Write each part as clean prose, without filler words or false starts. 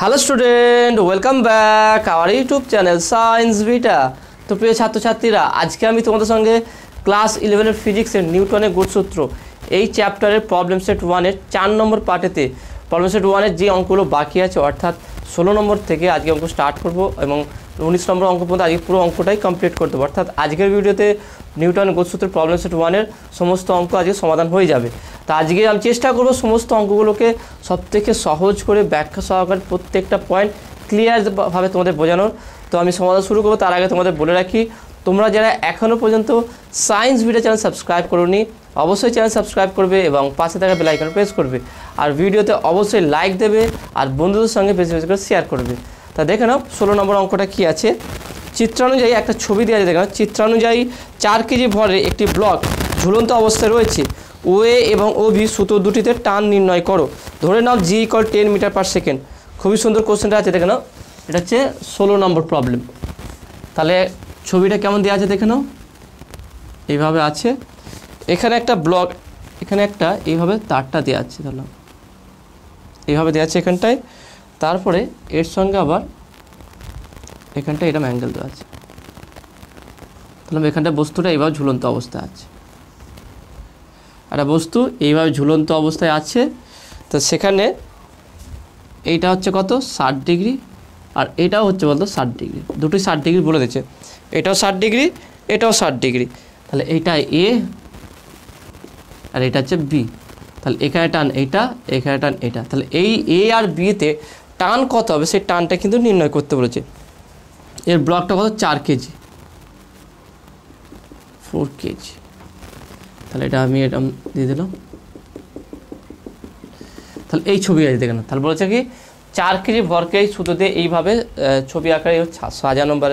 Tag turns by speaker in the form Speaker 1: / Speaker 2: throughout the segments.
Speaker 1: Hello student, welcome back our YouTube channel science Vita. তো প্রিয় ছাত্রছাত্রীরা, আজকে আমি তোমাদের সঙ্গে ক্লাস 11 ফিজিক্সের নিউটনের গতিসূত্র এই চ্যাপ্টারের প্রবলেম সেট 1-এর 4 নম্বর পার্টেতে প্রবলেম সেট 1-এর যে অঙ্কগুলো বাকি আছে অর্থাৎ 16 নম্বর থেকে আজকে অঙ্ক স্টার্ট করব এবং 19 নম্বর অঙ্ক পর্যন্ত আজকে পুরো অঙ্কটাই কমপ্লিট করতে হবে। অর্থাৎ আজকের ভিডিওতে নিউটনের গতিসূত্রের প্রবলেম সেট 1-এর সমস্ত অঙ্ক আজকে সমাধান হয়ে যাবে। তা আজকে আমি চেষ্টা করব সমস্ত অঙ্কগুলোকে সবথেকে সহজ করে ব্যাখ্যা সহকারে প্রত্যেকটা পয়েন্ট ক্লিয়ারভাবে তোমাদের বোঝানোর। তো আমি সমাধান শুরু করবো তার আগে তোমাদের বলে রাখি, তোমরা যারা এখনও পর্যন্ত সায়েন্স ভিডিও চ্যানেল সাবস্ক্রাইব করোনি অবশ্যই চ্যানেল সাবস্ক্রাইব করবে এবং পাশে থাকা বেল আইকন প্রেস করবে, আর ভিডিওতে অবশ্যই লাইক দেবে আর বন্ধুদের সঙ্গে বেশি বেশি করে শেয়ার করবে। তা দেখে নাও 16 নম্বর অঙ্কটা কী আছে। চিত্রানুযায়ী একটা ছবি দেওয়া আছে, দেখে নাও। চিত্রানুযায়ী 4 কেজি ভরের একটি ব্লক ঝুলন্ত অবস্থায় রয়েছে। ওএ এবং ওবি সুতো দুটিতে টান নির্ণয় করো। ধরে নাও জি ইকুয়াল 10 মিটার পার সেকেন্ড। খুবই সুন্দর কোশ্চেনটা আছে, দেখে নাও। এটা হচ্ছে 16 নম্বর প্রবলেম। তাহলে ছবিটা কেমন দেওয়া আছে দেখে নাও, এইভাবে আছে। এখানে একটা ব্লক, এখানে একটা এইভাবে তারটা দেওয়া আছে, তাহলে এইভাবে দেওয়া আছে এখানটায়। তারপরে এর সঙ্গে আবার এখানটায় এরকম অ্যাঙ্গেল দেওয়া আছে। তাহলে এখানটায় বস্তুটা এইভাবে ঝুলন্ত অবস্থায় আছে, একটা বস্তু এইভাবে ঝুলন্ত অবস্থায় আছে। তো সেখানে এইটা হচ্ছে কত 60 ডিগ্রি আর এটাও হচ্ছে বলতো 60 ডিগ্রি, দুটোই 60 ডিগ্রি বলে দিচ্ছে। এটাও 60 ডিগ্রি, এটাও 60 ডিগ্রি। তাহলে এইটা এ আর এটা হচ্ছে বি। তাহলে এখানে টান এইটা, এখানে টান এটা। তাহলে এই এ আর বিতে টান কত হবে সেই টানটা কিন্তু নির্ণয় করতে বলেছে। এর ব্লকটা কত 4 কেজি, 4 কেজি। তাহলে এটা আমি এটা দিয়ে দিলাম। তাহলে এই ছবি আছে দেখেন। তাহলে বলেছে কি 4 কেজি ভরকে এই সুতো দিয়ে এইভাবে ছবি আকারে সাজানো বা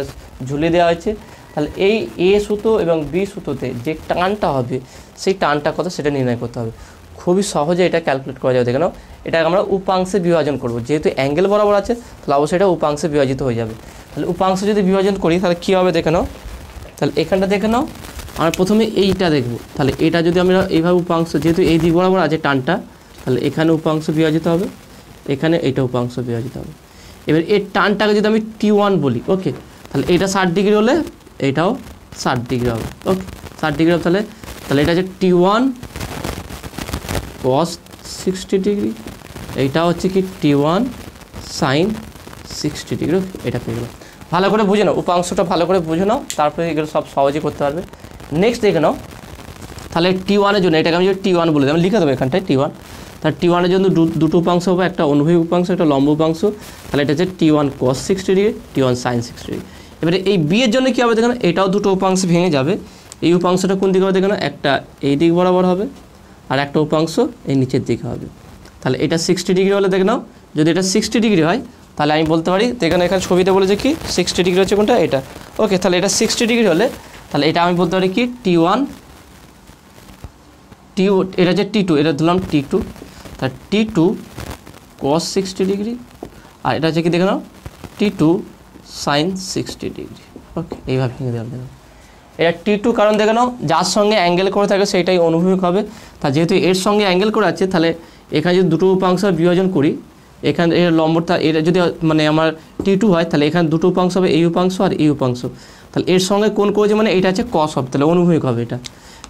Speaker 1: ঝুলিয়ে দেওয়া হয়েছে। তাহলে এই এ সুতো এবং বি সুতোতে যে টানটা হবে সেই টানটা কত সেটা নির্ণয় করতে হবে। খুবই সহজে এটা ক্যালকুলেট করা যাবে। দেখে নাও, এটা আমরা উপাংশে বিভাজন করব। যেহেতু অ্যাঙ্গেল বরাবর আছে তাহলে অবশ্যই এটা উপাংশে বিভাজিত হয়ে যাবে। তাহলে উপাংশে যদি বিভাজন করি তাহলে কী হবে দেখে নাও। তাহলে এখানটা দেখে নাও, আমরা প্রথমে এইটা দেখব। তাহলে এটা যদি আমরা এইভাবে উপাংশ, যেহেতু এই দিক বরাবর আছে টানটা, তাহলে এখানে উপাংশ বিভাজিত হবে, এখানে এইটা উপাংশ বিভাজিত হবে। এবার এই টানটাকে যদি আমি T1 বলি, ওকে, তাহলে এটা 60 ডিগ্রি হলে এইটাও 60 ডিগ্রি হবে, ওকে 60 ডিগ্রি হবে। তাহলে তাহলে এটা হচ্ছে T1 cos 60 ডিগ্রি, এইটা হচ্ছে কি T1 sin 60 ডিগ্রি। এটা পেয়ে গেল। ভালো করে বুঝে নাও, উপাংশটা ভালো করে বুঝে নাও, তারপরে এগুলো সব সহজেই করতে পারবে। নেক্সট দেখে নাও, তাহলে T1-এর জন্য এটাকে আমি যদি T1 বলে দিই, আমি লিখে দেবো এখানটায় T1। তাহলে T1-এর জন্য দুটো উপাংশ হবে, একটা অনুভূমিক উপাংশ, একটা লম্ব উপাংশ। তাহলে এটা হচ্ছে T1 cos 60 degree, T1 sin 60 degree. এবারে এই বি এর জন্য কী হবে দেখো, এটাও দুটো উপাংশ ভেঙে যাবে। এই উপাংশটা কোন দিকে হবে দেখো, একটা এই দিক বরাবর হবে আর একটা উপাংশ এই নিচের দিকে হবে। তাহলে এটা 60 ডিগ্রি হলে দেখে নাও, যদি এটা 60 ডিগ্রি হয় তাহলে আমি বলতে পারি, এখানে ছবিতে বলেছে কি 60 ডিগ্রি হচ্ছে কোনটা, এটা, ওকে। তাহলে এটা 60 ডিগ্রি হলে তাহলে এটা আমি বলতে পারি কি T1 এটা হচ্ছে T2, এটা ধরলাম T2, তার T2 cos 60 ডিগ্রি আর এটা হচ্ছে কি দেখে নাও T2 sin 60 ডিগ্রি, ওকে। এইভাবে ভেঙে দিলাম। দেখো এটা T2, কারণ দেখে নাও যার সঙ্গে অ্যাঙ্গেল করে থাকে সেইটাই অনুভূমিক হবে। তা যেহেতু এর সঙ্গে অ্যাঙ্গেল করে আছে, তাহলে এখানে যদি দুটো উপাংশ বিভাজন করি, এখানে এর লম্বটা এটা যদি মানে আমার T2 হয় তাহলে এখানে দুটো উপাংশ হবে, এই উপাংশ আর এই উপাংশ। তাহলে এর সঙ্গে কোন করেছে মানে এটা হচ্ছে cos হবে, তাহলে অনুভূমিক হবে এটা।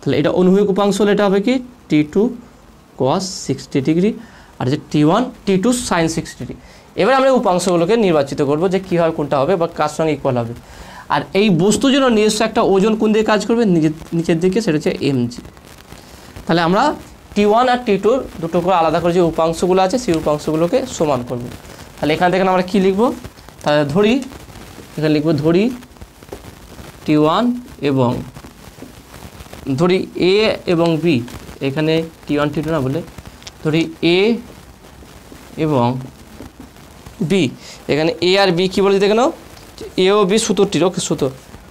Speaker 1: তাহলে এটা অনুভূমিক উপাংশ হলে এটা হবে কি T2 cos 60 ডিগ্রি আর যে T2 sin 60 ডিগ্রি। এবার আমরা উপাংশগুলোকে নির্বাচিত করব যে কীভাবে কোনটা হবে বা কার সঙ্গে ইকুয়াল হবে। আর এই বস্তুর জন্য নিজস্ব একটা ওজন কোন দিকে কাজ করবে, নিচের দিকে, সেটা হচ্ছে mg। তাহলে আমরা T1 আর T2 দুটো করে আলাদা করে যে উপাংশগুলো আছে সেই উপাংশগুলোকে সমান করব। তাহলে এখান থেকে আমরা কী লিখব, তাহলে ধরি এখানে লিখব, ধরি T1 এবং ধরি A এবং B, এখানে T1 T2 না বলে ধরি A এবং B, এখানে A আর B কী বলছে দেখে নাও, A ও B সুতোটির, ওকে সুতো,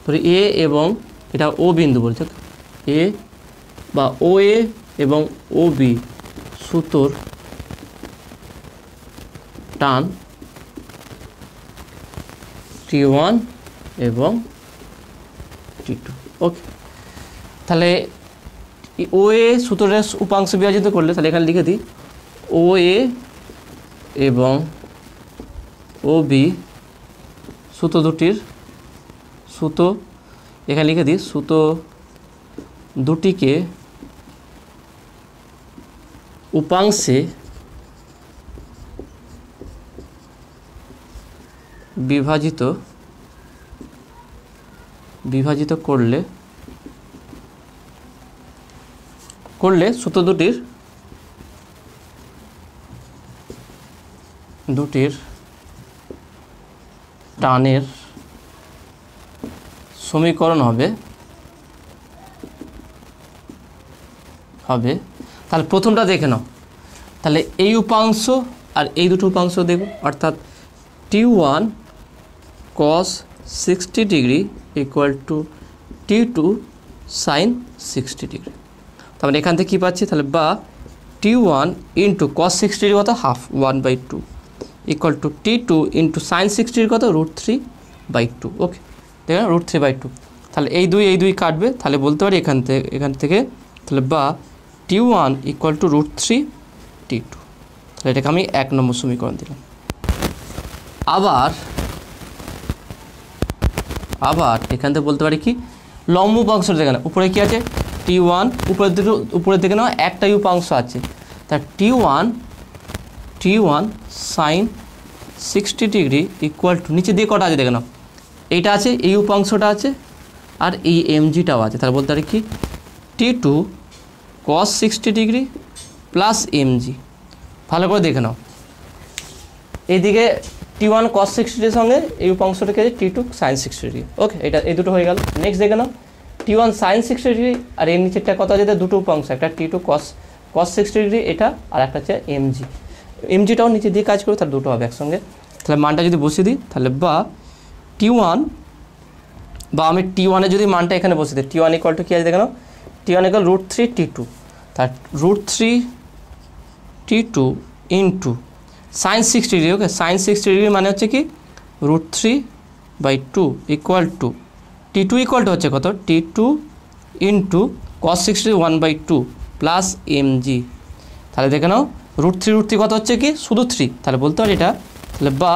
Speaker 1: ধরি A এবং এটা O বিন্দু বলছে, A বা OA এবং OB সুতোর টান T1 এবং T2, ওকে। তাহলে OA সুতোরের উপাংশ বিভাজিত করলে তাহলে এখানে লিখে দিই OA এবং ও বি সুতো দুটির সুতো এখানে লিখে দিই সুতো দুটিকে উপাংশে বিভাজিত করলে সুতো দুটির টানের সমীকরণ হবে তাহলে প্রথমটা দেখে নাও। তাহলে এই উপাংশ আর এই দুটো উপাংশ দেখব, অর্থাৎ T1 cos 60 degree equal to T2 sin 60 degree. তাহলে এখান থেকে কী পাচ্ছি, তাহলে বা T1 ইন্টু cos 60 ডিগ্রি কত half 1/2 equal to T2 into sin 60 degree কত √3/2। ওকে, দেখেন √3/2। তাহলে এই দুই কাটবে, তাহলে বলতে পারি এখান থেকে তাহলে বা T1 ইকুয়াল টু √3 T2। তাহলে এটাকে আমি 1 নম্বর সমীকরণ দিলাম। আবার এখান থেকে বলতে পারি কি লম্ব উপাংশটা দেখে না, উপরে কি আছে T1, উপরের দিকে না একটাই উপাংশ আছে, তা T1 sin 60 degree equal to নিচে দিয়ে কটা আছে দেখে নাও, এইটা আছে, এই উপাংশটা আছে আর এই mgটাও আছে। তাহলে বলতে পারি কি T2 cos 60 degree plus mg। ভালো করে দেখে নাও, এইদিকে T1 cos 60 ডিগ্রির সঙ্গে এই উপাংশটাকে আছে T2 sin 60 ডিগ্রি। ওকে, এই দুটো হয়ে গেল। নেক্সট দেখে নাও T1 sin 60 ডিগ্রি আর এর নিচেরটা কত আছে, দুটো উপাংশ, একটা T2 cos 60 ডিগ্রি এটা, আর একটা হচ্ছে mgটাও নিচে দিয়ে কাজ করবে, তাহলে দুটো হবে একসঙ্গে। তাহলে মানটা যদি বসিয়ে দিই, তাহলে বা T1 বা আমি T1-এর যদি মানটা এখানে বসিয়ে দিই, T1 ইকুয়াল টু কী আছে দেখে নাও, T1 ইকুয়াল √3 T2, তার √3 T2 ইন্টু sin 60 ডিগ্রি। ওকে, sin 60 ডিগ্রি মানে হচ্ছে কি √3/2 equal to T2 equal to হচ্ছে কত T2 into cos 60 1/2 plus mg। তাহলে দেখে নাও √3 কত হচ্ছে কি শুধু 3, তাহলে বলতে পারি এটা, তাহলে বা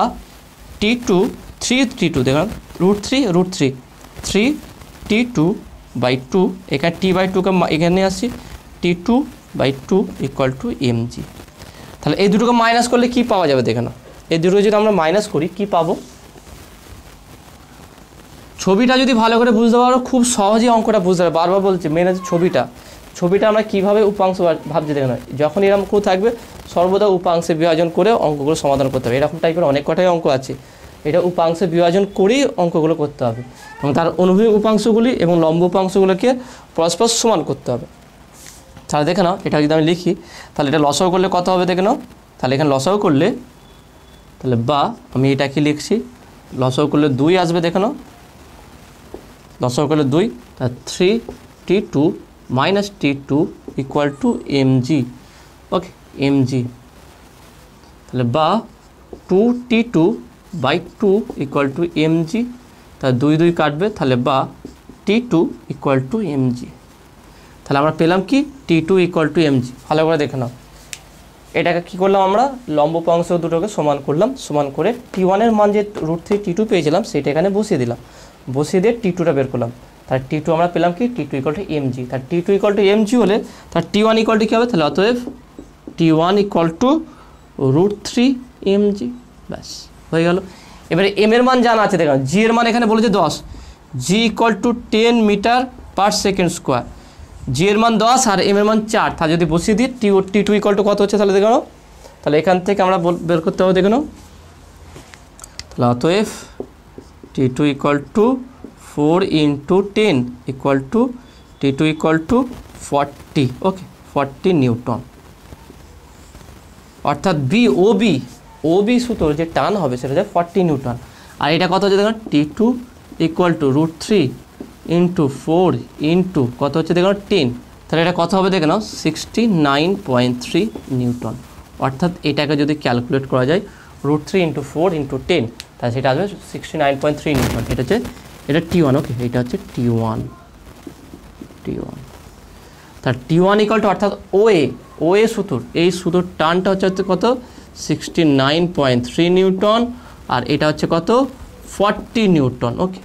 Speaker 1: T2 3 T2 দেখুন √3 3 T2/2 এখানে T/2কে এখানে আসছি T2/2 ইকুয়াল টু mg। তাহলে এই দুটোকে মাইনাস করলে কি পাওয়া যাবে দেখে নাও, এই দুটো যদি আমরা মাইনাস করি কি পাবো, ছবিটা যদি ভালো করে বুঝতে পারো খুব সহজেই অঙ্কটা বুঝতে পারবে। বারবার বলছি মেন আছে ছবিটা আমরা কীভাবে উপাংশ ভাবছি দেখে নাও, যখন এরকম খুব থাকবে সর্বদা উপাংশে বিভাজন করে অঙ্কগুলো সমাধান করতে হবে। এরকম টাইপের অনেক কটাই অঙ্ক আছে, এটা উপাংশে বিভাজন করেই অঙ্কগুলো করতে হবে এবং তার অনুভূমিক উপাংশগুলি এবং লম্ব উপাংশগুলোকে পরস্পর সমান করতে হবে। তাহলে দেখে নাও এটা যদি আমি লিখি, তাহলে এটা লসাগু করলে কত হবে দেখে নাও, তাহলে এখানে লসাগু করলে তাহলে বা আমি এটা কি লিখছি, লসাগু করলে 2 আসবে দেখে নাও, লসাগু করলে 2, তাহলে 3T2 minus T2 equal to mg। Okay, mg, তাহলে বা 2T2/2 ইকুয়াল টু mg, তাহলে 2 কাটবে, তাহলে বা T2 ইকুয়াল টু mg। তাহলে আমরা পেলাম কি T2 ইকুয়াল টু mg। ভালো করে দেখে নাও, এটাকে কী করলাম আমরা লম্ব উপাংশ দুটোকে সমান করলাম, সমান করে T1-এর মান যে √3 T2 পেয়েছিলাম সেটা এখানে বসিয়ে দিলাম, বসিয়ে দিয়ে T2টা বের করলাম, তাহলে T2 আমরা পেলাম কি T2 ইকুয়াল টু mg। তাহলে T2 ইকুয়াল টু mg হলে তার T1 ইকুয়াল টু কী হবে, তাহলে অতএব T1 ইকুয়াল টু √3 mg। ব্যাস হয়ে গেল। এবারে m এর মান জানা আছে দেখুন, g এর মান এখানে বলেছে 10, g equal to 10 metre per second square, g এর মান 10 আর m এর মান 4। তাহলে যদি বসিয়ে দিই T2 ইকুয়াল টু কত হচ্ছে তাহলে দেখো, তাহলে এখান থেকে আমরা বের করতে হবে দেখো, তাহলে অতএব T2 equal to 4 × 10 equal to T2 equal to 40। Okay, 40 Newton, অর্থাৎ OB সুতোর যে টান হবে সেটা হচ্ছে 40 নিউটন। আর এটা কত হচ্ছে দেখুন, T2 ইকুয়াল টু √3 × 4 ইন্টু কত হচ্ছে দেখুন 10, তাহলে এটা কত হবে দেখে নাও 69.3 নিউটন। অর্থাৎ এটাকে যদি ক্যালকুলেট করা যায় √3 × 4 × 10, তাহলে সেটা আসবে 69.3 নিউটন। এটা T1। ওকে, এটা হচ্ছে T1। তার T1 ইকুয়াল টু অর্থাৎ OA সুতোর, এই সুতোর টানটা হচ্ছে কত 69.3 নিউটন আর এটা হচ্ছে কত 40 নিউটন। ওকে,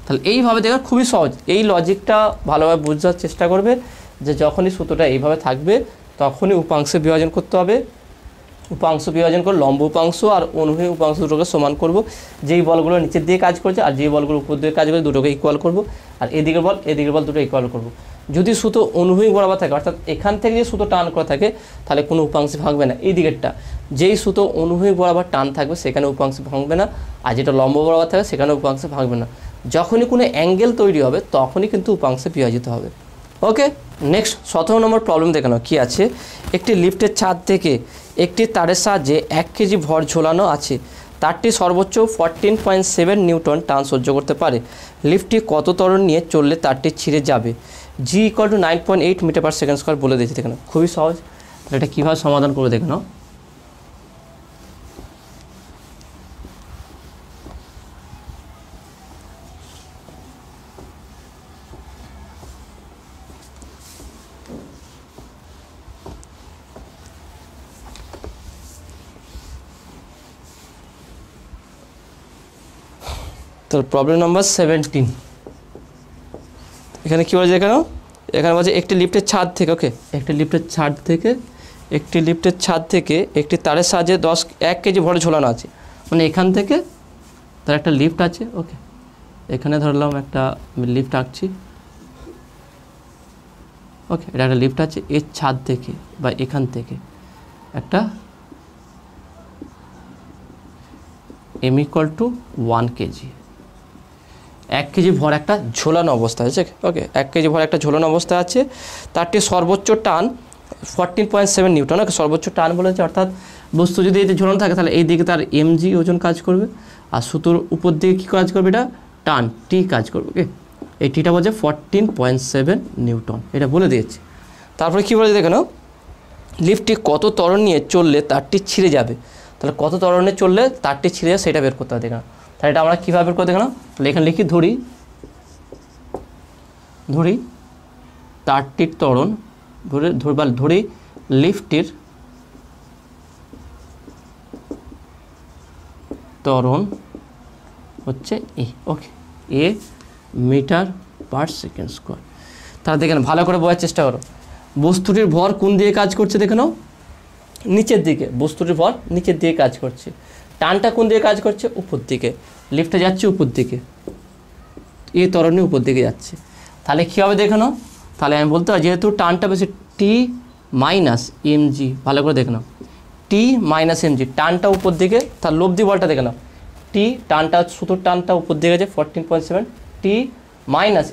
Speaker 1: তাহলে এইভাবে দেখা খুবই সহজ। এই লজিকটা ভালোভাবে বোঝার চেষ্টা করবে যে যখনই সূত্রটা এইভাবে থাকবে তখনই উপাংশে বিভাজন করতে হবে। উপাংশ বিভাজন করে লম্ব উপাংশ আর অনুভূমিক উপাংশ দুটোকে সমান করব। যেই বলগুলো নিচের দিকে কাজ করছে আর যেই বলগুলো উপর দিকে কাজ করে দুটোকে ইকুয়াল করব, আর এদিকের বল দুটো ইকুয়াল করব। যদি সূত্র অনুভূমিক বরাবর থাকে, অর্থাৎ এখান থেকে যে সূত্র টান করা থাকে তাহলে কোনো উপাংশে ভাঙবে না। এই দিকেরটা যেই সূত্র অনুভূমিক বরাবর টান থাকবে সেখানে উপাংশে ভাঙবে না, আর যেটা লম্ব বরাবর থাকবে সেখানে উপাংশে ভাঙবে না। যখনই কোনো অ্যাঙ্গেল তৈরি হবে তখনই কিন্তু উপাংশে বিভাজিত হবে। ওকে, নেক্সট 17 নম্বর প্রবলেম দেখে নাও কী আছে। একটি লিফটের ছাদ থেকে একটি তারের সাহায্যে 1 কেজি ভর ঝোলানো আছে। তারটি সর্বোচ্চ 14.7 নিউটন টান সহ্য করতে পারে। লিফটটি কত ত্বরণ নিয়ে চললে তারটি ছিঁড়ে যাবে? জি = 9.8 মিটার পার সেকেন্ড স্কোয়ার বলে দিয়েছে। দেখে নাও খুবই সহজ। তাহলে এটা কীভাবে সমাধান করে দেখে নাও। তো প্রবলেম নাম্বার 17 এখানে কী বলছে এখানেও, এখানে বলছে একটি লিফটের ছাদ থেকে, ওকে, একটি লিফটের ছাদ থেকে একটি তারের সাহায্যে 1 কেজি ভরে ঝোলানো আছে। মানে এখান থেকে তার একটা লিফট আছে। ওকে, এখানে ধরলাম একটা লিফট আঁকছি। ওকে, এটা একটা লিফট আছে। এর ছাদ থেকে বা এখান থেকে একটা m = 1 কেজি 1 কেজি ভর একটা ঝোলানো অবস্থা আছে। ওকে, 1 কেজি ভর একটা ঝোলানো অবস্থা আছে। তারটি সর্বোচ্চ টান 14.7 নিউটন। ওকে, সর্বোচ্চ টান বলেছে, অর্থাৎ বস্তু যদি এতে ঝোলানো থাকে তাহলে এই দিকে তার mg ওজন কাজ করবে, আর সুতোর উপর দিকে কী কাজ করবে, এটা টান টি কাজ করবে। ওকে, এই টিটা বলছে 14.7 নিউটন, এটা বলে দিয়েছে। তারপরে কী বলেছে দেখে নাও, লিফটটি কত ত্বরণ নিয়ে চললে তারটি ছিঁড়ে যাবে। তাহলে কত ত্বরণে চললে তারটি ছিঁড়ে যাবে সেটা বের করতে হবে। দেখে নাও, তাহলে এটা আমরা কীভাবে বের করে দেখে নাও। তাহলে এখানে লিখি ধরি তারটির ত্বরণ, ধরি লিফটটির ত্বরণ হচ্ছে এ। ওকে, এ মিটার পার সেকেন্ড স্কোয়ার। তাহলে দেখে নাও, ভালো করে বোঝার চেষ্টা করো। বস্তুটির ভর কোন দিকে কাজ করছে দেখে নাও, নিচের দিকে। বস্তুটির ভর নিচের দিকে কাজ করছে। টানটা কোন দিকে কাজ করছে, উপর দিকে। লিফটে যাচ্ছে উপর দিকে, এ ত্বরণে উপর দিকে যাচ্ছে। তাহলে কী হবে দেখে নাও, তাহলে আমি বলতে পারি যেহেতু টানটা বেশি টি মাইনাস mg, ভালো করে দেখে নাও, টি মাইনাস mg, টানটা উপর দিকে, তার লব্ধি বলটা দেখে নাও, টি টানটা সুতোর টানটা উপর দিকে আছে 14.7, টি মাইনাস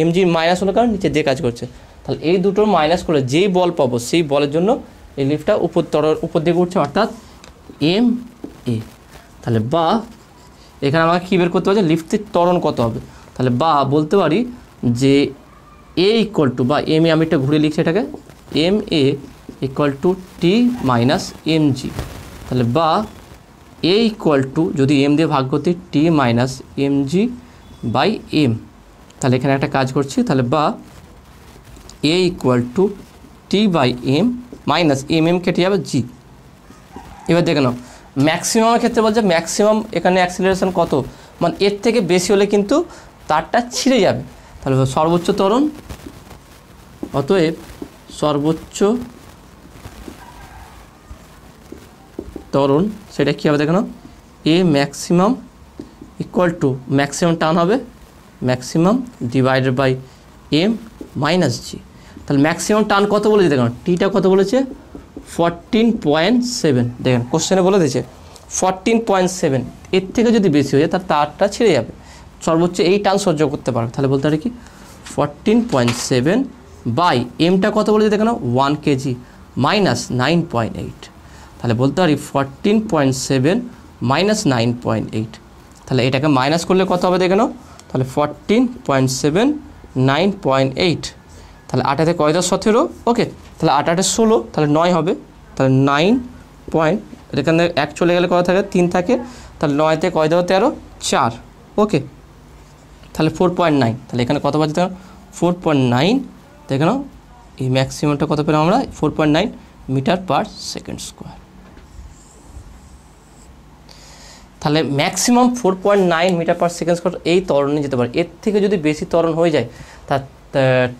Speaker 1: mg মাইনাস হলো কারণ নিচের দিকে কাজ করছে। তাহলে এই দুটোর মাইনাস করে যেই বল পাবো সেই বলের জন্য এই লিফটটা উপর দিকে উঠছে, অর্থাৎ এম এ। তাহলে বা এখানে আমাকে কী বের করতে পারছে, লিফটের ত্বরণ কত হবে। তাহলে বা বলতে পারি যে এ = বা এম এ, আমি একটা ঘুরে লিখছি এটাকে, M A = T minus mg। তাহলে বা এ = যদি এম দিয়ে ভাগ করতে টি মাইনাস mg বাই এম। তাহলে এখানে একটা কাজ করছি, তাহলে বা এ = টি বাই এম মাইনাস এম কেটে যাবে জি। এবার দেখে নাও, ম্যাক্সিমামের ক্ষেত্রে বলছে ম্যাক্সিমাম এখানে অ্যাক্সিলারেশন কত, মানে এর থেকে বেশি হলে কিন্তু তারটা ছিঁড়ে যাবে। তাহলে সর্বোচ্চ ত্বরণ, অতএব সর্বোচ্চ ত্বরণ সেটা কী হবে দেখে নাও, এ ম্যাক্সিমাম = ম্যাক্সিমাম টান হবে maximum divided by M minus G. তাহলে ম্যাক্সিমাম টান কত বলেছে দেখুন, টিটা কত বলেছে 14.7। দেখেন কোশ্চেনে বলে দিয়েছে 14.7, এর থেকে যদি বেশি হয়ে যায় তার তারটা ছিঁড়ে যাবে, সর্বোচ্চ এই টান সহ্য করতে পারবে। তাহলে বলতে পারি কি 14.7 বাই এমটা কত বলেছে দেখেন 1 কেজি মাইনাস 9.8। তাহলে বলতে পারি 14.7 মাইনাস 9.8। তাহলে এটাকে মাইনাস করলে কত হবে দেখে নাও, তাহলে 14.7 9.8। তাহলে 8 থেকে কয় 17, ওকে, তাহলে 8 8 16, তাহলে 9 হবে। তাহলে 9 পয়েন্ট, এখানে 1 চলে গেলে কত থাকে 3 থাকে, তাহলে 9 থেকে কয় 13 4, ওকে, তাহলে 4.9। তাহলে এখানে কত বাজে দেখো 4.9, দেখে নাও এই ম্যাক্সিমামটা কত পেলাম আমরা 4.9 মিটার পার সেকেন্ড স্কোয়ার। তাহলে maximum 4.9 metre per second square এই ত্বরণে যেতে পারে। এর থেকে যদি বেশি ত্বরণ হয়ে যায়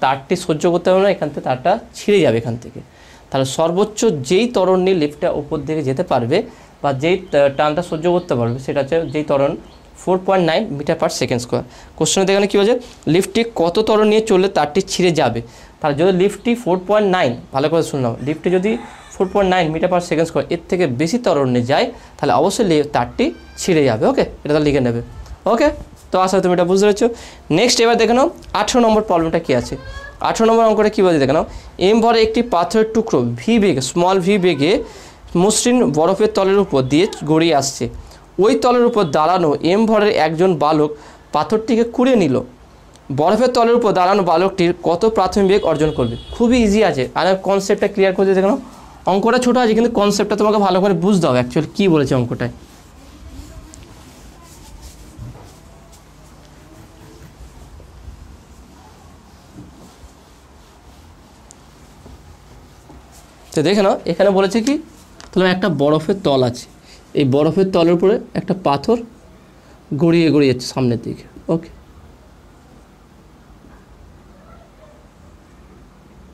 Speaker 1: তারটি সহ্য করতে পারবে না, এখান থেকে তারটা ছিঁড়ে যাবে এখান থেকে। তাহলে সর্বোচ্চ যেই ত্বরণ নিয়ে লিফটটা উপর দিকে যেতে পারবে বা যেই টানটা সহ্য করতে পারবে সেটা হচ্ছে যেই ত্বরণ 4.9 মিটার পার সেকেন্ড স্কোয়ার। কোশ্চেনে দেখেন কী বলছে, লিফটটি কত ত্বরণ নিয়ে চললে তারটি ছিঁড়ে যাবে। তাহলে যদি লিফটটি 4.9, ভালো করে শুনলাম, লিফটটি যদি 4.9 মিটার পার সেকেন্ড স্কোয়ার এর থেকে বেশি ত্বরণে যায় তাহলে অবশ্যই তারটি ছিঁড়ে যাবে। ওকে, এটা তাহলে লিখে নেবে। ওকে, তো আশা তুমি এটা বুঝতে পেরেছো। নেক্সট এবার দেখে নাও 18 নম্বর প্রবলেমটা কী আছে। 18 নম্বর অঙ্কটা কী বলছে দেখে নাও, এম ভরে একটি পাথরের টুকরো ভি বেগে, স্মল ভি বেগে মসৃণ বরফের তলের উপর দিয়ে গড়িয়ে আসছে। ওই তলের উপর দাঁড়ানো এম ভরের একজন বালক পাথরটিকে কুড়িয়ে নিল। বরফের তলের উপর দাঁড়ানো বালকটির কত প্রাথমিক বেগ অর্জন করবে? খুবই ইজি আছে, আর কনসেপ্টটা ক্লিয়ার করতে দেখো। অঙ্কটা ছোটো আছে কিন্তু কনসেপ্টটা তোমাকে ভালো করে বুঝতে হবে অ্যাকচুয়ালি কী বলেছে অঙ্কটায়। তো দেখে নাও এখানে বলেছে কি, তাহলে একটা বরফের তল আছে, এই বরফের তলের উপরে একটা পাথর গড়িয়ে গড়িয়ে যাচ্ছে সামনের দিকে। ওকে,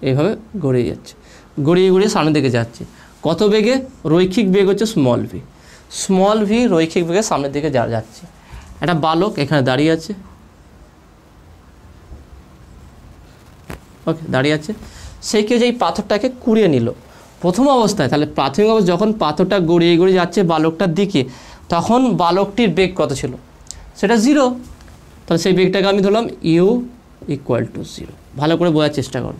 Speaker 1: এইভাবে গড়িয়ে যাচ্ছে, গড়িয়ে গড়িয়ে সামনের দিকে যাচ্ছে। কত বেগে? রৈখিক বেগ হচ্ছে স্মল ভি। স্মল ভি রৈখিক বেগে সামনের দিকে যাচ্ছে। একটা বালক এখানে দাঁড়িয়ে আছে। ওকে, দাঁড়িয়ে আছে। সেই কেউ যে এই পাথরটাকে কুড়িয়ে নিল প্রথম অবস্থায়। তাহলে প্রাথমিক অবস্থায় যখন পাথরটা গড়িয়ে গড়িয়ে যাচ্ছে বালকটার দিকে, তখন বালকটির বেগ কত ছিল? সেটা 0। তাহলে সেই বেগটাকে আমি ধরলাম ইউ ইকুয়াল টু 0। ভালো করে বোঝার চেষ্টা করো।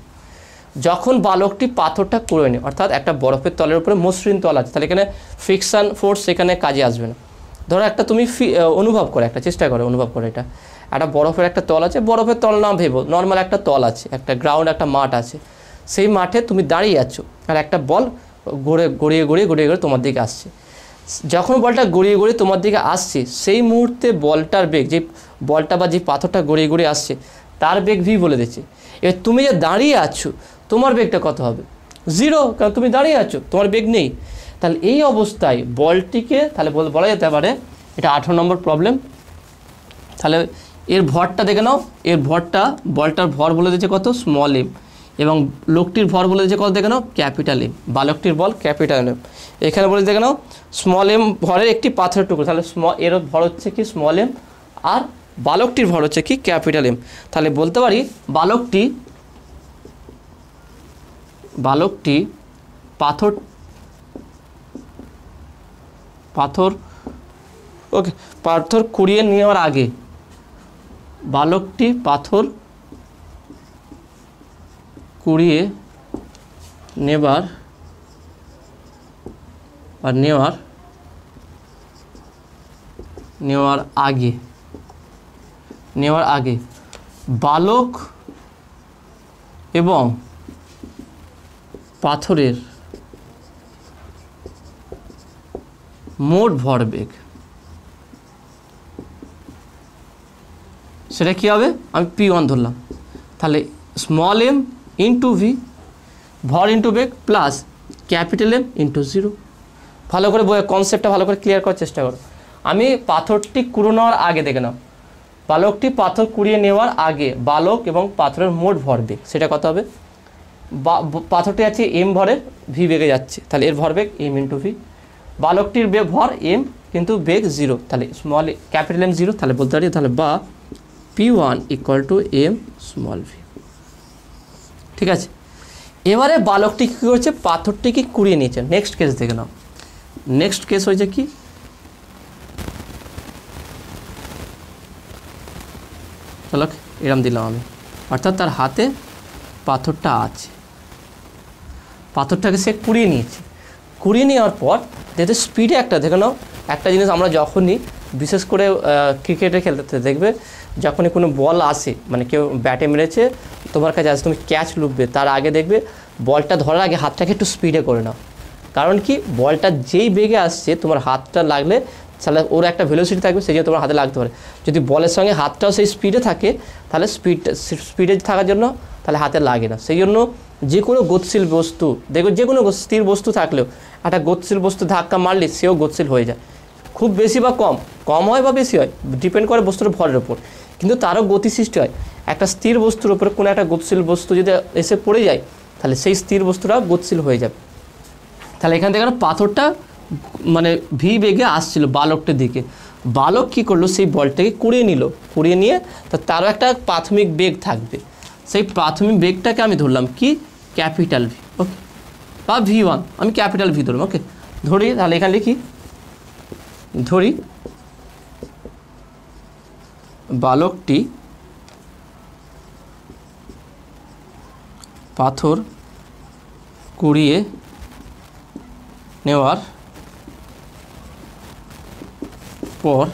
Speaker 1: যখন বালকটি পাথরটা কুড়িয়ে নেয়, অর্থাৎ একটা বরফের তলের উপরে মসৃণ তল আছে, তাহলে এখানে ফ্রিকশান ফোর্স এখানে কাজে আসবে না। ধরো একটা তুমি অনুভব করে, একটা চেষ্টা করো অনুভব করে, এটা একটা বরফের একটা তল আছে, বরফের তল না ভেবো, নর্মাল একটা তল আছে, একটা গ্রাউন্ড, একটা মাঠ আছে। সেই মাঠে তুমি দাঁড়িয়ে আছো আর একটা বল গড়িয়ে গড়িয়ে তোমার দিকে আসছে। যখন বলটা গড়িয়ে গড়িয়ে তোমার দিকে আসছে সেই মুহূর্তে বলটার বেগ, যে বলটা বা যে পাথরটা গড়িয়ে গড়িয়ে আসছে তার বেগ ভি বলে দিচ্ছে। এবার তুমি যে দাঁড়িয়ে আছো তোমার বেগটা কত হবে? 0, কারণ তুমি দাঁড়িয়ে আছো, তোমার বেগ নেই। তাহলে এই অবস্থায় বলটিকে তাহলে বলা যেতে পারে, এটা 18 নম্বর প্রবলেম। তাহলে এর ভরটা দেখে নাও, এর ভরটা, বলটার ভর বলে দিয়েছে কত? স্মল এম, এবং লোকটির ভর বলে দিয়েছে কত দেখে নাও? Capital M. বালকটির বল ক্যাপিটাল এম। এখানে বলে দেখে নাও স্মল এম ভরের একটি পাথরের টুকরো, তাহলে এর ভর হচ্ছে কি স্মল এম, আর বালকটির ভর হচ্ছে কি ক্যাপিটাল এম। তাহলে বলতে পারি বালকটি পাথর কুড়িয়ে নেওয়ার আগে, বালকটি পাথর কুড়িয়ে নেওয়ার আগে বালক এবং পাথরের মোট ভরবেগ সেটা কী হবে? আমি P1 ধরলাম। তাহলে স্মল এম ইন্টু ভি, ভর ইন্টু বেগ, প্লাস ক্যাপিটাল এম ইন্টু 0। ভালো করে কনসেপ্টটা ভালো করে ক্লিয়ার করার চেষ্টা করো। আমি পাথরটি কুড়িয়ে নেওয়ার আগে দেখে নাও, বালকটি পাথর কুড়িয়ে নেওয়ার আগে বালক এবং পাথরের মোট ভরবেগ সেটা কত হবে? পাথরটি আছে এম ভরে, ভি বেগে যাচ্ছে, তাহলে এর ভরবেগ এম ইন্টু ভি। বালকটির ভর এম কিন্তু বেগ 0, তাহলে স্মল ক্যাপিটাল এম 0। তাহলে বলতে পারি তাহলে বা P1 equal to m small v. ঠিক আছে, এবারে বালকটি কী করছে? পাথরটিকে কুড়িয়ে নিয়েছে। নেক্সট কেস দেখে নাও। নেক্সট কেস হয়েছে কি, চলো এরম দিলাম আমি, অর্থাৎ তার হাতে পাথরটা আছে, পাথরটাকে সে কুড়িয়ে নিয়েছে। কুড়িয়ে নেওয়ার পর যেহেতু স্পিডে একটা দেখে নাও, একটা জিনিস আমরা যখনই বিশেষ করে ক্রিকেটে খেলতে দেখবে, যখনই কোনো বল আসে, মানে কেউ ব্যাটে মেরেছে তোমার কাছে আসে, তুমি ক্যাচ লুববে তার আগে দেখবে বলটা ধরার আগে হাতটাকে একটু স্পিডে করে নাও। কারণ কি, বলটা যেই বেগে আসছে তোমার হাতটা লাগলে তাহলে ওর একটা ভেলোসিটি থাকবে, সেই জন্য তোমার হাতে লাগতে পারে। যদি বলের সঙ্গে হাতটাও সেই স্পিডে থাকে তাহলে স্পিডে থাকার জন্য তাহলে হাতে লাগে না। সেই জন্য যে কোনো গতিশীল বস্তু দেখো, যে কোনো স্থির বস্তু থাকলেও একটা গতিশীল বস্তু ধাক্কা মারলে সেও গতিশীল হয়ে যায়। খুব বেশি বা কম, কম হয় বা বেশি হয় ডিপেন্ড করে বস্তুর ভরের উপর, কিন্তু তারও গতি সৃষ্টি হয়। একটা স্থির বস্তুর উপরে কোনো একটা গতিশীল বস্তু যদি এসে পড়ে যায় তাহলে সেই স্থির বস্তুটা গতিশীল হয়ে যাবে। তাহলে এখান থেকে পাথরটা মানে ভি বেগে আসছিল বালকটির দিকে, বালক কী করলো সেই বলটাকে কুড়িয়ে নিল, কুড়িয়ে নিয়ে তারও একটা প্রাথমিক বেগ থাকবে, সেই প্রাথমিক বেগটাকে আমি ধরলাম কি ক্যাপিটাল ভি, ওকে, বা V1 আমি ক্যাপিটাল ভি ধরলাম, ওকে। ধরি তাহলে এখানে লিখি, ধরি বালকটি পাথর কুড়িয়ে নেওয়ার পর,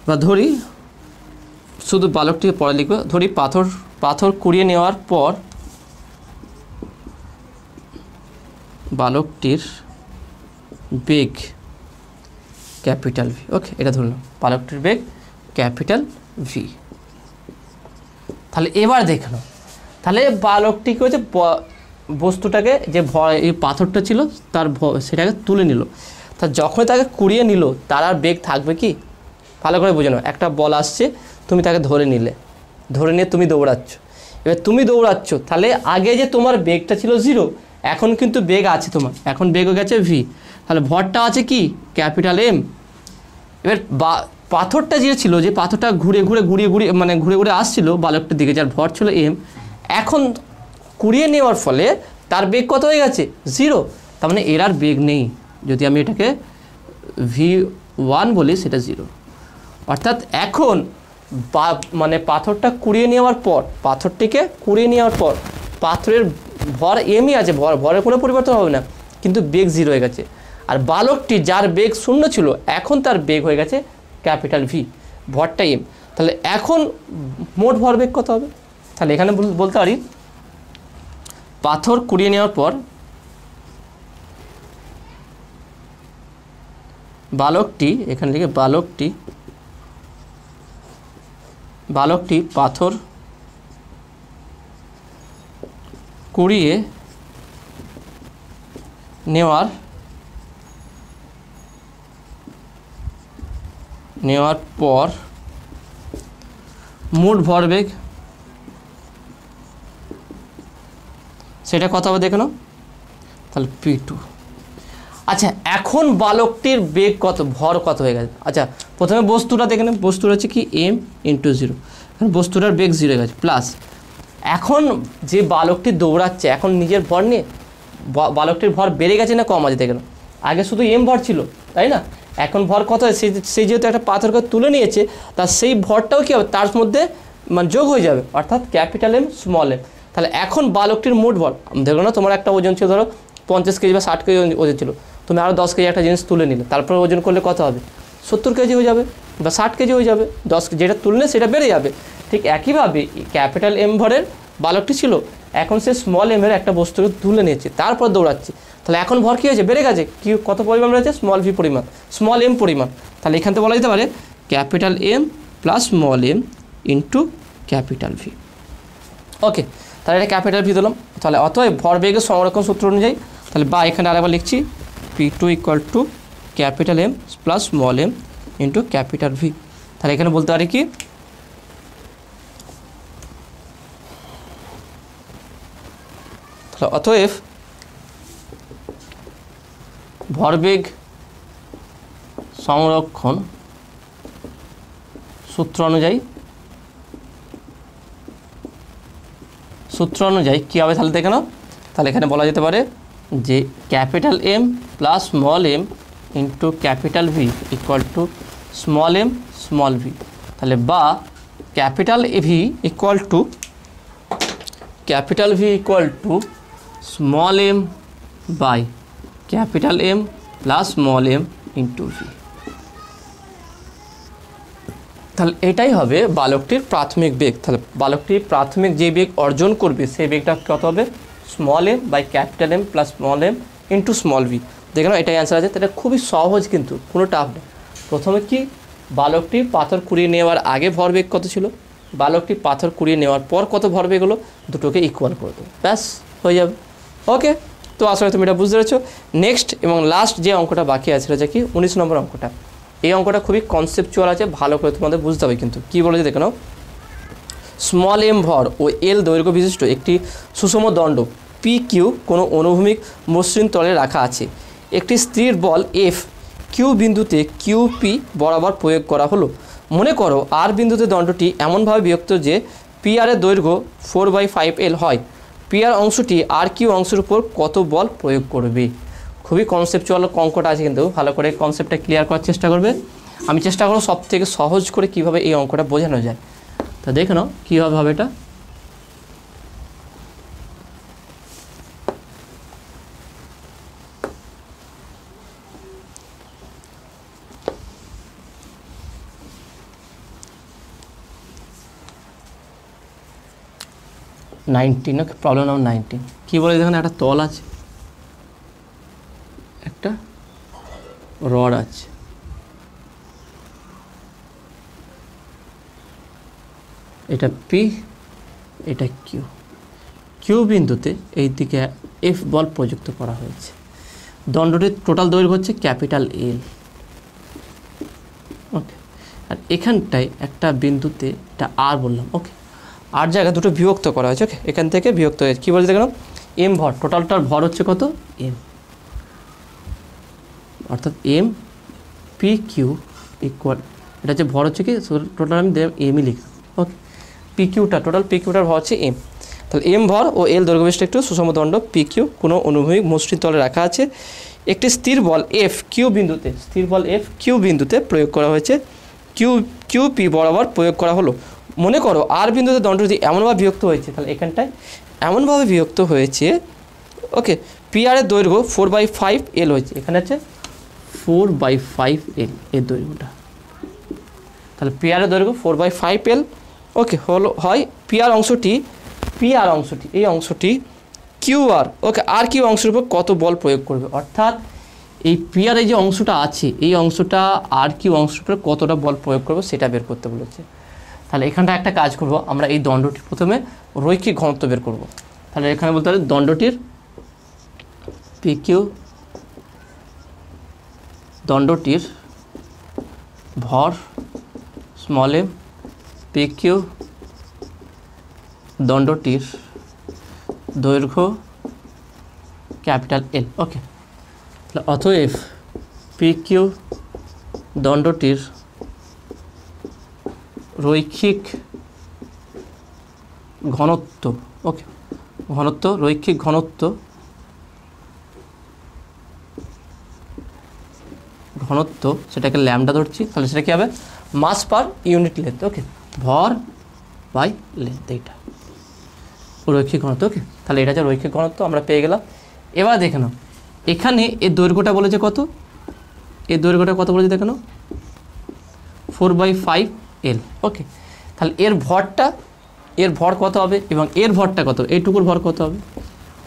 Speaker 1: বা ধরি শুধু বালকটিকে পরে লিখবে, ধরি পাথর কুড়িয়ে নেওয়ার পর বালকটির বেগ ক্যাপিটাল ভি, ওকে, এটা ধরলাম বালকটির বেগ ক্যাপিটাল ভি। তাহলে এবার দেখলো, তাহলে বালকটি কি হচ্ছে বস্তুটাকে যে এই পাথরটা ছিল তার সেটাকে তুলে নিল, তা যখন তাকে কুড়িয়ে নিল তার আর বেগ থাকবে কি, ভালো করে বুঝে নাও। একটা বল আসছে, তুমি তাকে ধরে নিলে, ধরে নিয়ে তুমি দৌড়াচ্ছ, এবার তুমি দৌড়াচ্ছ, তাহলে আগে যে তোমার বেগটা ছিল 0, এখন কিন্তু বেগ আছে তোমার, এখন বেগ হয়ে গেছে ভি, তাহলে ভরটা আছে কি ক্যাপিটাল এম। এবার পাথরটা যে ছিল, যে পাথরটা ঘুরে ঘুরে আসছিল বালকটির দিকে, যার ভর ছিল এম, এখন কুড়িয়ে নেওয়ার ফলে তার বেগ কত হয়ে গেছে 0, তার মানে এর আর বেগ নেই। যদি আমি এটাকে V1 বলি সেটা 0, অর্থাৎ এখন মানে পাথরটা কুড়িয়ে নেওয়ার পর, পাথরটিকে কুড়িয়ে নেওয়ার পর পাথরের ভর এমই আছে, ভরের কোনো পরিবর্তন হবে না, কিন্তু বেগ 0 হয়ে গেছে। আর বালকটি যার বেগ 0 ছিল এখন তার বেগ হয়ে গেছে ক্যাপিটাল ভি, ভরটা এম। তাহলে এখন মোট ভরবেগ কত হবে, তাহলে এখানে বলতে পারি পাথর কুড়িয়ে নেওয়ার পর বালকটি, এখানে লিখে বালকটি পাথর কুড়িয়ে নেওয়ার পর মোট ভরবেগ সেটা কত হবে দেখে নাও, তাহলে P2। আচ্ছা, এখন বালকটির বেগ কত, ভর কত হয়ে গেছে। আচ্ছা, প্রথমে বস্তুটা দেখে নেব, বস্তুটা হচ্ছে কি m × 0, এখন বস্তুটার বেগ 0 হয়ে গেছে, প্লাস এখন যে বালকটি দৌড়াচ্ছে এখন নিজের ভর নিয়ে, বালকটির ভর বেড়ে গেছে না কম আছে দেখে নাও, আগে শুধু m ভর ছিল তাই না, এখন ভর কত হয়, সেই যেহেতু একটা পাথরকে তুলে নিয়েছে তার সেই ভরটাও কী হবে তার মধ্যে মানে যোগ হয়ে যাবে, অর্থাৎ ক্যাপিটাল এম স্মল এম। তাহলে এখন বালকটির মোট ভর, দেখো না তোমার একটা ওজন ছিল ধরো 50 কেজি বা 60 কেজি ওজন ছিল, তুমি আরও 10 কেজি একটা জিনিস তুলে নিলে, তারপর ওজন করলে কত হবে 70 কেজি হয়ে যাবে বা 60 কেজি হয়ে যাবে, 10 যেটা তুললে সেটা বেড়ে যাবে। ঠিক একইভাবে ক্যাপিটাল এম ভরের বালকটি ছিল, এখন সে স্মল এমের একটা বস্তুকে তুলে নিয়েছে তারপর দৌড়াচ্ছে, তাহলে এখন ভর কী হয়েছে বেড়ে গেছে, কি কত পরিমাণ রয়েছে স্মল ভি পরিমাণ, স্মল এম পরিমাণ। তাহলে এখান থেকে বলা যেতে পারে capital M plus small M into capital V, okay. তাহলে এটা ক্যাপিটাল ভি দিলাম, তাহলে অতএব ভরবেগের সংরক্ষণ সূত্র অনুযায়ী, তাহলে বা এখানে আরেকবার লিখছি P2 = capital M plus small M into capital V. তাহলে এখানে বলতে পারি কি তাহলে অতএব ভরবেগ সংরক্ষণ সূত্র অনুযায়ী কী হবে তাহলে দেখে নাও, তাহলে এখানে বলা যেতে পারে যে capital M plus small M into capital V equal to small m small v. তাহলে বা capital V equal to small m by capital M plus small M into v. তাহলে এটাই হবে বালকটির প্রাথমিক বেগ। তাহলে বালকটির প্রাথমিক যে বেগ অর্জন করবে সেই বেগটা কত হবে small m by capital M plus small M into small v. দেখে নাও এটাই অ্যান্সার আছে। এটা খুবই সহজ, কিন্তু কোনো টাফ নেই। প্রথমে কি বালকটি পাথর কুড়িয়ে নেওয়ার আগে ভরবেগ কত ছিল, বালকটি পাথর কুড়িয়ে নেওয়ার পর কত ভরবেগ হলো, দুটোকে ইকুয়াল করে দেবো, ব্যাস হয়ে যাবে। ওকে, তো আসলে তুমি এটা বুঝতে পেরেছো। নেক্সট এবং লাস্ট যে অঙ্কটা বাকি আছে সেটা কি 19 নম্বর অঙ্কটা। এই অঙ্কটা খুবই কনসেপচুয়াল আছে, ভালো করে তোমাদের বুঝতে হবে কিন্তু। কী বলেছে দেখে নাও, স্মল এম ভর ও এল দৈর্ঘ্য বিশিষ্ট একটি সুষম দণ্ড পি কিউ কোনো অনুভূমিক মসৃণ তলে রাখা আছে। একটি স্থির বল এফ কিউ বিন্দুতে কিউ পি বরাবর প্রয়োগ করা হলো। মনে করো আর বিন্দুতে দণ্ডটি এমনভাবে বিভক্ত যে পি আর এর দৈর্ঘ্য 4/5L হয়। পি আর অংশটি আর কিউ অংশের উপর কত বল প্রয়োগ করবে। খুবই কনসেপচুয়াল অঙ্কটা আছে, কিন্তু ভালো করে কনসেপ্টটা ক্লিয়ার করার চেষ্টা করবে। আমি চেষ্টা করব সব থেকে সহজ করে কীভাবে এই অঙ্কটা বোঝানো যায়। তো দেখে নাও কীভাবে হবে এটা। নাইনটিন, ওকে, প্রবলেম নাম্বার 19 কী বলে দেখেন, একটা তল আছে, একটা রড আছে, এটা পি, এটা কিউ। কিউ বিন্দুতে এই দিকে এফ বল প্রযুক্ত করা হয়েছে। দণ্ডটির টোটাল দৈর্ঘ্য হচ্ছে ক্যাপিটাল এল, ওকে। আর এখানটায় একটা বিন্দুতে এটা আর বললাম, ওকে। আর জায়গা দুটো বিভক্ত করা হয়েছে, ওকে। এখান থেকে বিভক্ত হয়েছে, কী বলছে দেখো, এম ভর, টোটালটার ভর হচ্ছে কত, এম, অর্থাৎ এম পি কিউ ইকুয়াল, এটা হচ্ছে ভর হচ্ছে কি, টোটাল আমি এমই লিখলাম, ওকে। পি কিউটা, টোটাল পি কিউটার ভর হচ্ছে এম। তাহলে এম ভর ও এল দৈর্ঘ্য বিশিষ্ট একটু সুষম দণ্ড পি কিউ কোনো অনুভূমিক মসৃণ তলে রাখা আছে। একটি স্থির বল এফ কিউ বিন্দুতে, স্থির বল এফ কিউ বিন্দুতে প্রয়োগ করা হয়েছে। কিউ পি বরাবর প্রয়োগ করা হলো। মনে করো আর বিন্দুতে দণ্ড যদি এমনভাবে বিভক্ত হয়েছে, তাহলে এখানটায় এমনভাবে বিভক্ত হয়েছে, ওকে। পি আর এর দৈর্ঘ্য 4/5L হয়েছে, এখানে আছে 4/5L এর দৈর্ঘ্যটা। তাহলে পি আর এর দৈর্ঘ্য 4/5L, ওকে, হলো হয়। পি আর অংশটি এই অংশটি কিউ আর, ওকে, আর কিউ অংশের উপর কত বল প্রয়োগ করবে, অর্থাৎ এই পি আর এই যে অংশটা আছে, এই অংশটা আর কিউ অংশের উপরে কতটা বল প্রয়োগ করবে সেটা বের করতে বলেছে। তাহলে এখানটা একটা কাজ করব, আমরা এই দণ্ডটির প্রথমে রৈখিক ঘনত্ব বের করব। তাহলে এখানে বলতে হবে দণ্ডটির পি কিউ, দণ্ডটির ভর স্মল এম, পি কিউ দণ্ডটির দৈর্ঘ্য ক্যাপিটাল এল, ওকে। তাহলে অতএব পি কিউ দণ্ডটির রৈখিক ঘনত্ব, ওকে, ঘনত্ব, রৈখিক ঘনত্ব, সেটাকে ল্যামডা ধরছি। তাহলে সেটা কী হবে, মাস পার ইউনিট লেন্থ, ওকে, ভর বাই লেন্থ, এইটা রৈখিক ঘনত্ব, ওকে। তাহলে এটা হচ্ছে রৈখিক ঘনত্ব, আমরা পেয়ে গেলাম। এবার দেখে নাও এখানে এর দৈর্ঘ্যটা বলেছে কত, এর দৈর্ঘ্যটা কত বলেছে দেখে নাও, 4/5L, ওকে। তাহলে এর ভর কত হবে এবং এর ভরটা কত, এইটুকুর ভর কত হবে।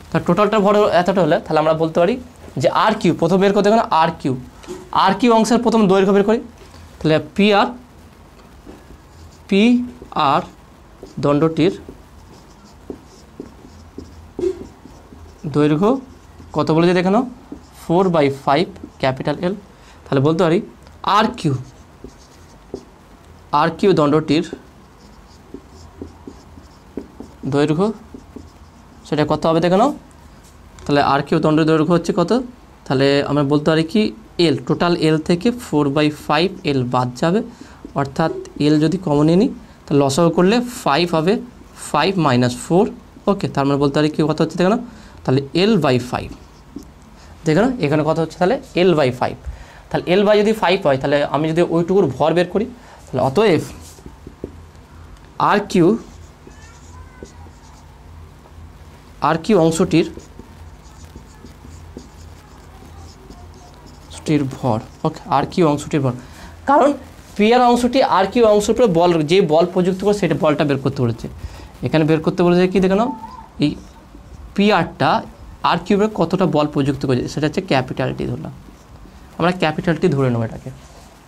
Speaker 1: তাহলে টোটালটার ভর এতটা হলে তাহলে আমরা বলতে পারি যে আর কিউ, প্রথম বের করতে গেলে আর কিউ অংশের প্রথম দৈর্ঘ্য বের করি। তাহলে পি আর দণ্ডটির দৈর্ঘ্য কত বলেছে দেখে নাও, 4/5 L। তাহলে বলতে পারি আর কিউ দণ্ডটির দৈর্ঘ্য সেটা কত হবে দেখে নাও। তাহলে আর কিউ দণ্ডের দৈর্ঘ্য হচ্ছে কত, তাহলে আমরা বলতে পারি কি এল, টোটাল এল থেকে 4/5L বাদ যাবে, অর্থাৎ এল যদি কমন নিই তাহলে লসাগু করলে 5 হবে, 5 - 4, ওকে। তার মানে বলতে পারি কি কত হচ্ছে দেখে নাও, তাহলে L/5 দেখে নাও এখানে কত হচ্ছে, তাহলে L/5। তাহলে L যদি 5 হয়, তাহলে আমি যদি ওইটুকুর ভর বের করি, তাহলে অতএব আর কিউ অংশটির ভর, ওকে, আর কিউ অংশটির ভর, কারণ পি আর অংশটি আর কিউ অংশের উপরে বল, যে বল প্রযুক্ত করে সেটা বলটা বের করতে বলেছে। এখানে বের করতে বলেছে কি দেখে নাও, এই পি আরটা আর কিউবের কতটা বল প্রযুক্ত করেছে সেটা হচ্ছে ক্যাপিটালটি ধরলাম, আমরা ক্যাপিটালটি ধরে নেব এটাকে।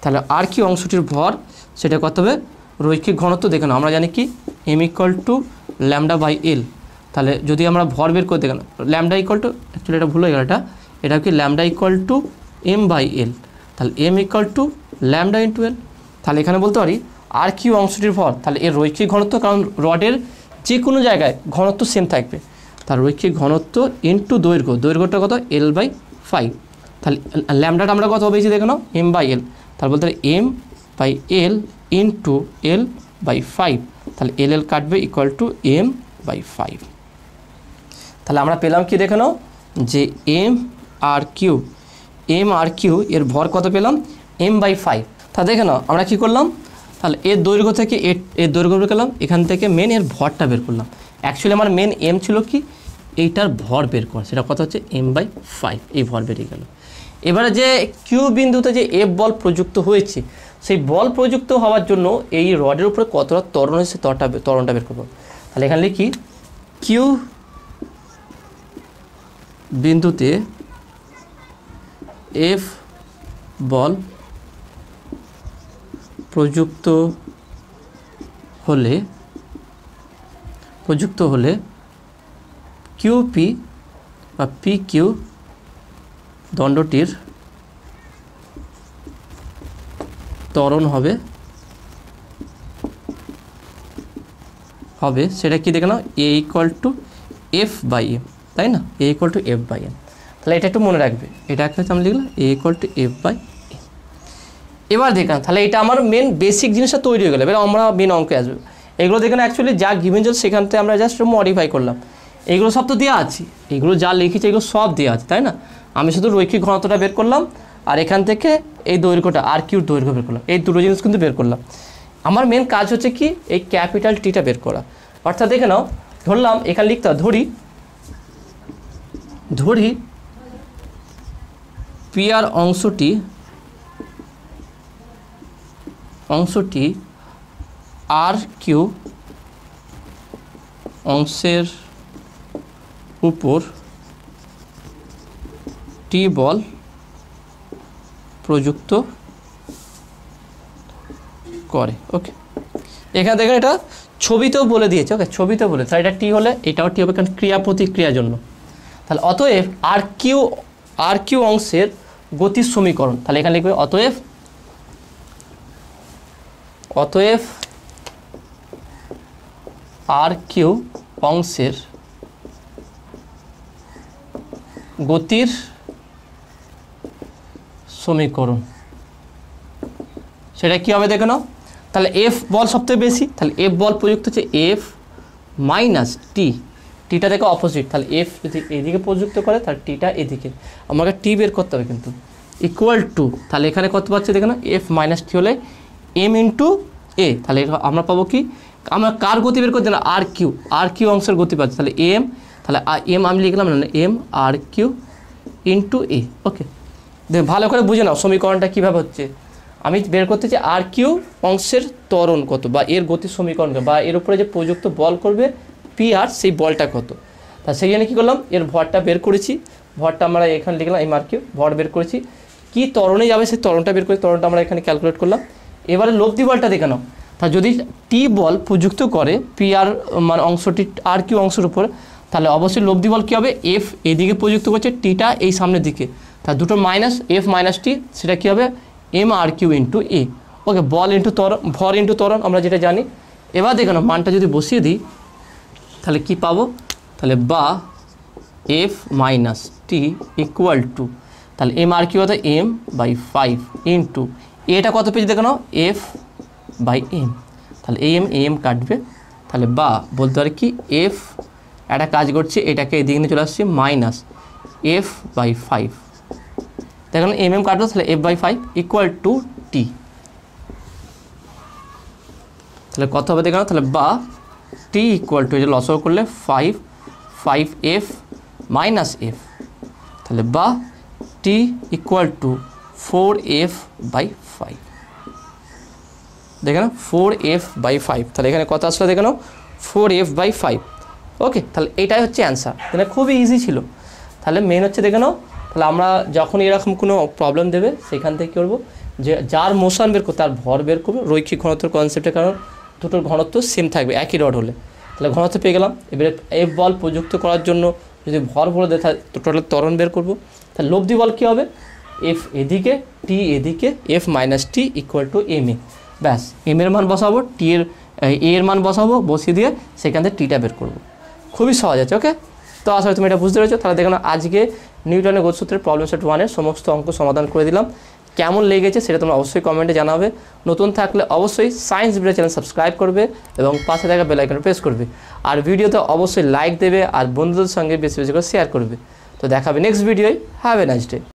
Speaker 1: তাহলে আর কিউ অংশটির ভর সেটা কত হবে, রৈখিক ঘনত্ব দেখে নাও, আমরা জানি কি M = λ/L। তাহলে যদি আমরা ভর বের করতে গেলাম ল্যামডা ইকুয়াল টু, অ্যাকচুয়ালি এটা ভুল হয়ে গেল, এটা কি lambda equal to M by L, তাহলে M equal to lambda into L. তাহলে এখানে বলতে পারি আর কিউ অংশটির ভর, তাহলে এর রৈখিক ঘনত্ব, কারণ রডের যে কোনো জায়গায় ঘনত্ব সেম থাকবে, তার রৈখিক ঘনত্ব ইন্টু দৈর্ঘ্য, দৈর্ঘ্যটা কত এল বাই 5, তাহলে ল্যামডাটা আমরা কত পেয়েছি দেখে নাও এম বাই এল, তাহলে বলতে পারি M by L into L by 5, তাহলে এল এল কাটবে ইকুয়াল টু এম বাই 5। তাহলে আমরা পেলাম কি দেখে নাও যে এম আর কিউ এর ভর কত পেলাম এম বাই 5। তা দেখে নাও আমরা কী করলাম, তাহলে এর দৈর্ঘ্য থেকে এর দৈর্ঘ্য বের করলাম, এখান থেকে মেন এর ভরটা বের করলাম। অ্যাকচুয়ালি আমার মেন এম ছিল কি এইটার ভর বের করা, সেটা কত হচ্ছে এম বাই 5, এই ভর বেরিয়ে গেল। এবারে যে কিউ বিন্দুতে যে এফ বল প্রযুক্ত হয়েছে, সেই বল প্রযুক্ত হওয়ার জন্য এই রডের উপরে কতটা ত্বরণ হয়েছে ত্বরণটা বের করবো। তাহলে এখানে লিখি কিউ বিন্দুতে এফ বল প্রযুক্ত হলে কিউপি বা পি কিউ দণ্ডটির ত্বরণ হবে সেটা কি দেখে নাও A equal to F by M, তাই না, A equal to F by M. তাহলে এটা একটু মনে রাখবে, এটা একটা আমি লিখলাম A equal to F by M. এবার দেখলাম তাহলে এটা আমার মেন বেসিক জিনিসটা তৈরি হয়ে গেলো। এবার আমরা মেন অঙ্কে আসবো, এগুলো দেখেন অ্যাকচুয়ালি যা গিভেন ছিল সেখান থেকে আমরা জাস্ট মডিফাই করলাম। এগুলো সব তো দেওয়া আছে, এগুলো যা লিখেছে এগুলো সব দেওয়া আছে, তাই না। আমি শুধু রৈখিক ঘনত্বটা বের করলাম আর এখান থেকে এই দৈর্ঘ্যটা আর কিউর দৈর্ঘ্য বের করলাম, এই দুটো জিনিস কিন্তু বের করলাম। আমার মেন কাজ হচ্ছে কি এই ক্যাপিটাল টিটা বের করা। অর্থাৎ দেখে নাও ধরলাম এখানে লিখতে ধরি পিআর অংশটি আর কিউ অংশের উপর টি বল প্রযুক্ত করে। ওকে, এখানে দেখেন এটা ছবিতেও বলে দিয়েছে। ওকে, ছবিতেও বলে, তাহলে এটা টি হলে এটাও টি হবে, কারণ ক্রিয়া প্রতিক্রিয়ার জন্য। তাহলে অতএব আর কিউ অংশের গতির সমীকরণ, তাহলে এখানে লিখবে অতএব আর কিউ অংশের গতির সমীকরণ সেটা কি হবে দেখে নাও। তাহলে এফ বল সবথেকে বেশি, তাহলে এফ বল প্রযুক্ত হচ্ছে এফ মাইনাস টি, টিটা থেকে অপোজিট, তাহলে এফ যদি এদিকে প্রযুক্ত করে তাহলে টিটা এদিকে, আমাকে টি বের করতে হবে কিন্তু, ইকুয়াল টু, তাহলে এখানে কত পাচ্ছি দেখে নাও এফ মাইনাস টি হলে এম ইন্টু এ, তাহলে আমরা পাবো কি, আমরা কার গতি বের করতে না আর কিউ অংশের গতি পাচ্ছি, তাহলে এম, তাহলে এম আমি লিখলাম না এম আর কিউ ইন্টু এ। ওকে, দেখুন ভালো করে বুঝে নাও সমীকরণটা কীভাবে হচ্ছে। আমি বের করতে চাই আর কিউ অংশের ত্বরণ কত বা এর গতির সমীকরণ বা এর উপরে যে প্রযুক্ত বল করবে পি আর সেই বলটা কত। তা সেই জন্য কী করলাম এর ভরটা বের করেছি, ভরটা আমরা এখানে লিখলাম এম আর কিউ, ভর বের করেছি, কী ত্বরণে যাবে সেই ত্বরণটা বের করে ত্বরণটা আমরা এখানে ক্যালকুলেট করলাম। এবারে লব্ধি বলটা দেখে নাও, তা যদি টি বল প্রযুক্ত করে পি আর মানে অংশটি আর কিউ অংশের উপর, তাহলে অবশ্যই লব্ধি বল কী হবে এফ এদিকে প্রযুক্ত করছে, টিটা এই সামনের দিকে, তা দুটো মাইনাস এফ মাইনাস টি, সেটা কী হবে এম আর কিউ ইন্টু এ। ওকে, বল ইন্টু ত্বরণ, ভর ইন্টু ত্বরণ আমরা যেটা জানি। এবার দেখে নাও মানটা যদি বসিয়ে দিই তাহলে কি পাবো, তাহলে বা F minus T equal two, তাহলে এম আর কিউ হতো এম বাই 5 ইন্টু এটা কত পেয়েছি দেখে নাও এফ বাই এম, তাহলে এম কাটবে, তাহলে বা বলতে পারে কি এফ একটা কাজ করছে এটাকে এদিকে নিয়ে চলে আসছে মাইনাস এফ বাই 5, দেখুন এম কাটবে, তাহলে এফ বাই 5 ইকুয়াল টু টি, তাহলে কত হবে দেখে নাও, তাহলে বা টি ইকুয়াল টু এটা লসও করলে 5 এফ মাইনাস এফ, তাহলে বা টি ইকুয়াল টু 4f বাই 5, দেখে নাও 4f বাই 5, তাহলে এখানে কত আসলে দেখে নাও 4f বাই 5। ওকে, তাহলে এটাই হচ্ছে অ্যান্সার, তাহলে খুবই ইজি ছিল। তাহলে মেন হচ্ছে দেখে নাও, তাহলে আমরা যখন এরকম কোনো প্রবলেম দেবে সেখান থেকে করবো যে যার মোশন বের করবে তার ভর বের করবে রৈখিক ঘনত্বের কনসেপ্টে, কারণ দুটোর ঘনত্ব সেম থাকবে একই রড হলে। তাহলে ঘনত্ব পেয়ে গেলাম। এবারে এফ বল প্রযুক্ত করার জন্য যদি ভর বলে দেয় তো টোটাল ত্বরণ বের করবো। তাহলে লব্ধি বল কী হবে, এফ এদিকে টি এদিকে F minus T equal to M A. ব্যাস এম এর মান বসাবো, টি এর এর মান বসাবো, বসিয়ে দিয়ে সেখান থেকে টিটা বের করবো। খুবই সহজ আছে। ওকে, তো আসলে তুমি এটা বুঝতে পেরেছো। তাহলে দেখো আজকে নিউটনের গতিসূত্রের প্রবলেম সেট 1-এর সমস্ত অঙ্ক সমাধান করে দিলাম। কেমন লেগেছে সেটা তোমরা অবশ্যই কমেন্টে জানাবে। নতুন থাকলে অবশ্যই সায়েন্স ভিডিও চ্যানেল সাবস্ক্রাইব করবে এবং পাশে থাকা বেল আইকনে প্রেস করবে। আর ভিডিওতে অবশ্যই লাইক দেবে আর বন্ধুদের সঙ্গে বেশি বেশি করে শেয়ার করবে। তো দেখাবে নেক্সট ভিডিওয়। Have a nice day.